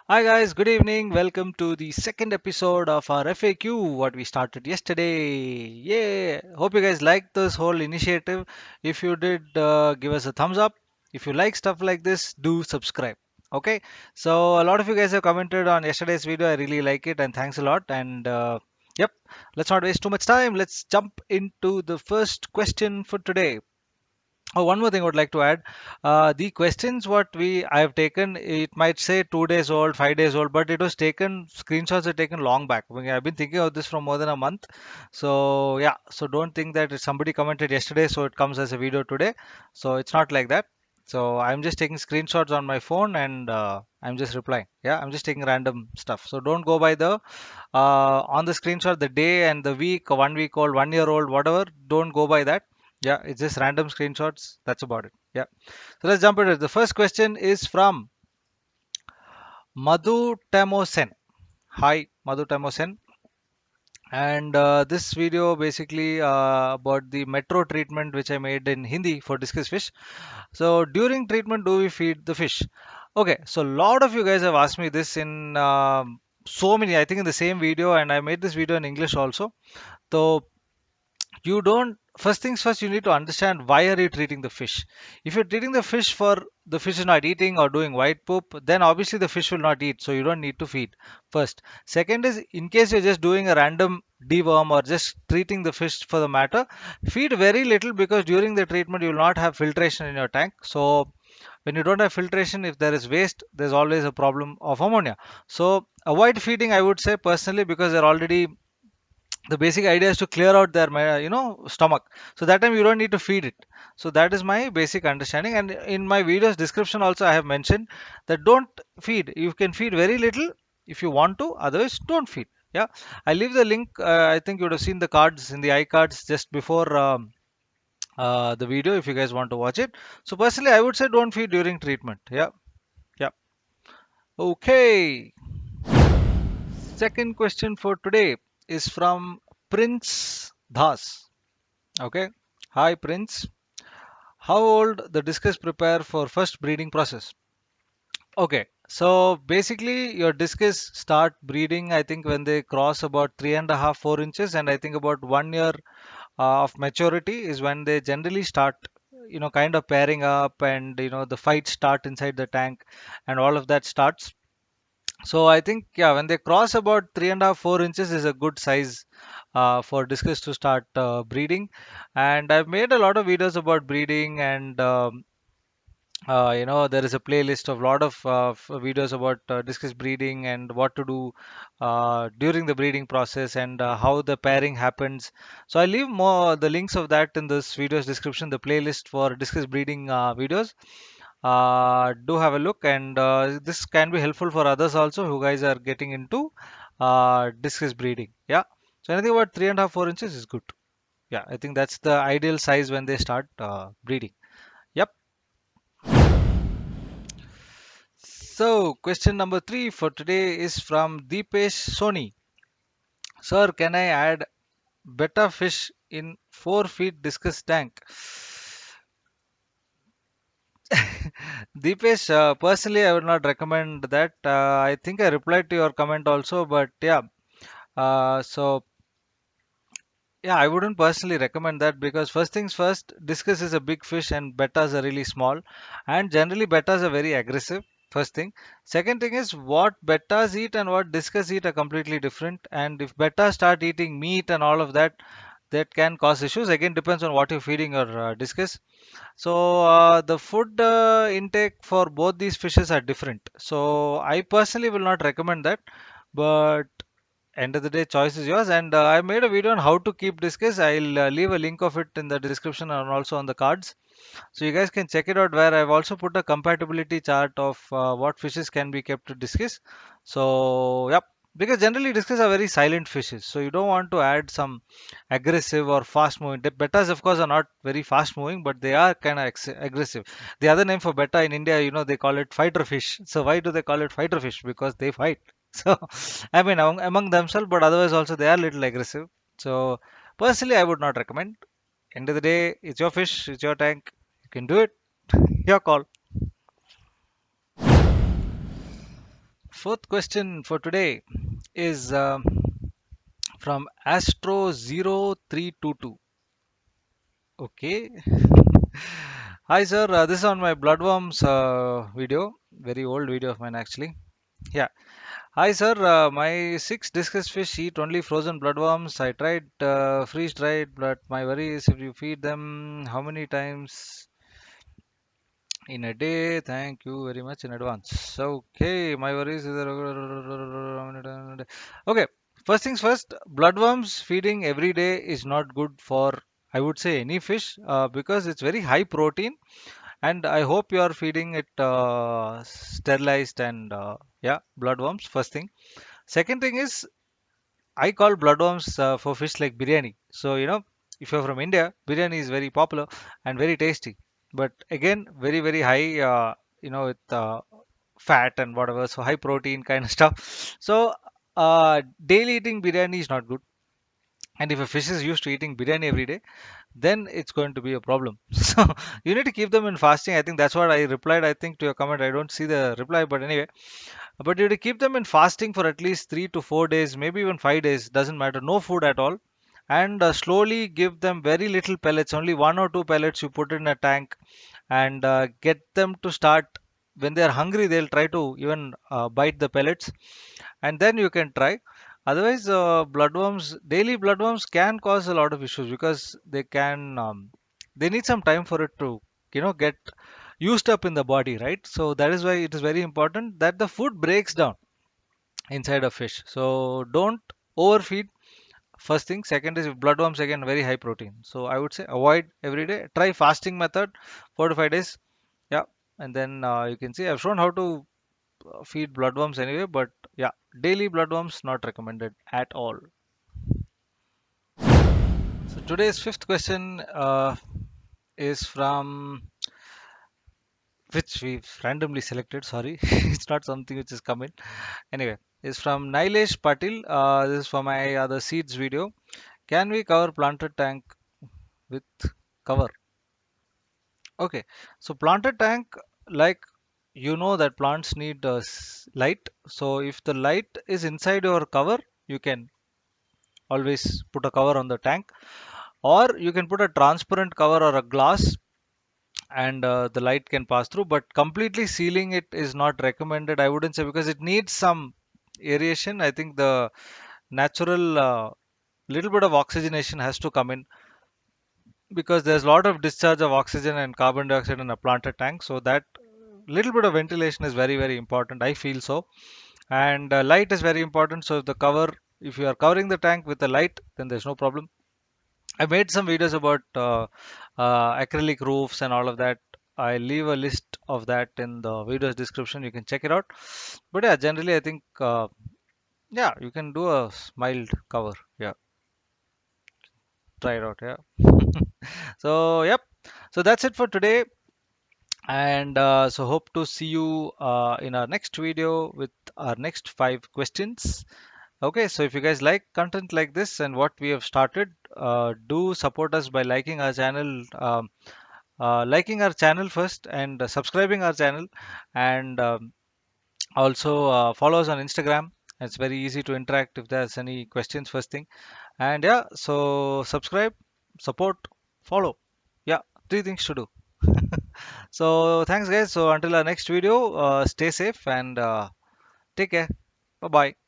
Hi guys, good evening. Welcome to the second episode of our FAQ, what we started yesterday. Yeah, hope you guys liked this whole initiative. If you did, give us a thumbs up. If you like stuff like this, do subscribe. Okay, so a lot of you guys have commented on yesterday's video. I really like it and thanks a lot. And yep, let's not waste too much time. Let's jump into the first question for today. Oh, one more thing I would like to add. The questions what I have taken, it might say 2 days old, 5 days old, but it was taken, screenshots are taken long back. I've been thinking of this for more than a month. So yeah, so don't think that somebody commented yesterday, so it comes as a video today. So it's not like that. So I'm just taking screenshots on my phone and I'm just replying. Yeah, I'm just taking random stuff. So don't go by the on the screenshot the day and the week, 1 week old, 1 year old, whatever. Don't go by that. Yeah, it's just random screenshots. That's about it. Yeah. So let's jump into it. The first question is from Madhu Tamosen. Hi, Madhu Tamosen. And this video basically about the metro treatment which I made in Hindi for discus fish. So during treatment, do we feed the fish? Okay, so a lot of you guys have asked me this in so many, I think in the same video, and I made this video in English also. So you don't first things first, you need to understand why are you treating the fish. If you're treating the fish for the fish is not eating or doing white poop, then obviously the fish will not eat, so you don't need to feed first. Second is, in case you're just doing a random deworm or just treating the fish for the matter, feed very little, because during the treatment you will not have filtration in your tank. So when you don't have filtration, if there is waste, there's always a problem of ammonia. So avoid feeding, I would say personally, because they're already, the basic idea is to clear out their stomach, so that time you don't need to feed it. So that is my basic understanding, and in my video's description also I have mentioned that don't feed. You can feed very little if you want to, otherwise don't feed. Yeah, I leave the link. I think you would have seen the cards in the iCards just before the video, if you guys want to watch it. So personally I would say don't feed during treatment. Yeah. Yeah. Okay, second question for today is from Prince Das. Okay. Hi, Prince. How old the discus prepare for first breeding process? Okay. So basically, your discus start breeding, I think, when they cross about 3.5, 4 inches, and I think about 1 year of maturity is when they generally start, kind of pairing up, and the fights start inside the tank, and all of that starts. So I think, yeah, when they cross about 3.5, 4 inches is a good size for discus to start breeding. And I've made a lot of videos about breeding, and there is a playlist of a lot of videos about discus breeding and what to do during the breeding process, and how the pairing happens. So I leave more the links of that in this video's description, the playlist for discus breeding videos. Do have a look, and this can be helpful for others also who guys are getting into discus breeding. Yeah. So anything about 3.5, 4 inches is good. Yeah, I think that's the ideal size when they start breeding. Yep. So question number three for today is from Deepesh Soni. Sir, can I add betta fish in 4 feet discus tank? Deepesh, personally, I would not recommend that. I think I replied to your comment also, but yeah. So yeah, I wouldn't personally recommend that, because first things first, discus is a big fish and bettas are really small, and generally bettas are very aggressive. First thing. Second thing is, what bettas eat and what discus eat are completely different. And if bettas start eating meat and all of that, that can cause issues. Again, depends on what you're feeding your discus. So the food intake for both these fishes are different. So I personally will not recommend that. But end of the day, choice is yours. And I made a video on how to keep discus. I'll leave a link of it in the description and also on the cards, so you guys can check it out, where I've also put a compatibility chart of what fishes can be kept to discus. So yep, because generally discus are very silent fishes, so you don't want to add some aggressive or fast moving. The bettas of course are not very fast moving, but they are kind of aggressive. The other name for betta in India, they call it fighter fish. So why do they call it fighter fish? Because they fight. So I mean, among themselves, but otherwise also they are little aggressive. So personally I would not recommend. End of the day, it's your fish, it's your tank. You can do it. Your call. fourth question for today is from Astro0322. Okay. Hi, sir. This is on my bloodworms video. Very old video of mine, actually. Yeah. Hi, sir. My six discus fish eat only frozen bloodworms. I tried freeze dried, but my worry is if you feed them, how many times in a day? Thank you very much in advance. Okay, my worries is okay. First things first, bloodworms feeding every day is not good for, I would say, any fish because it's very high protein, and I hope you are feeding it sterilized and yeah, bloodworms. First thing. Second thing is I call bloodworms for fish like biryani. So, if you're from India, biryani is very popular and very tasty. But again, very, very high, with fat and whatever. So, high protein kind of stuff. So, daily eating biryani is not good. And if a fish is used to eating biryani every day, then it's going to be a problem. So, you need to keep them in fasting. I think that's what I replied, I think, to your comment. I don't see the reply, but anyway. But you have to keep them in fasting for at least 3 to 4 days, maybe even 5 days, doesn't matter, no food at all. And slowly give them very little pellets, only 1 or 2 pellets you put in a tank, and get them to start. When they are hungry, they'll try to even bite the pellets, and then you can try. Otherwise, daily bloodworms can cause a lot of issues because they need some time for it to, get used up in the body, right? So that is why it is very important that the food breaks down inside a fish. So don't overfeed. First thing. Second is bloodworms, again very high protein. So I would say avoid every day. Try fasting method, 4 to 5 days. Yeah, and then you can see I've shown how to feed bloodworms anyway. But yeah, daily bloodworms not recommended at all. So today's fifth question is from which we've randomly selected. Sorry, it's not something which is coming. Anyway, is from Nilesh Patil. This is for my other seeds video. Can we cover planted tank with cover? Okay, so planted tank, like that plants need light. So if the light is inside your cover, you can always put a cover on the tank, or you can put a transparent cover or a glass, and the light can pass through. But completely sealing it is not recommended, I wouldn't say, because it needs some aeration. I think the natural little bit of oxygenation has to come in, because there's a lot of discharge of oxygen and carbon dioxide in a planted tank. So that little bit of ventilation is very, very important, I feel so. And light is very important. So if you are covering the tank with the light, then there's no problem. I made some videos about acrylic roofs and all of that. I leave a list of that in the video's description. You can check it out. But yeah, generally I think yeah, you can do a mild cover. Yeah, try it out. Yeah. So yep. So that's it for today. And so hope to see you in our next video with our next 5 questions. Okay, so if you guys like content like this and what we have started, do support us by liking our channel first, and subscribing our channel, and also follow us on Instagram. It's very easy to interact if there's any questions first thing. And yeah, so subscribe, support, follow. Yeah, 3 things to do. So thanks guys. So until our next video, stay safe and take care. Bye bye.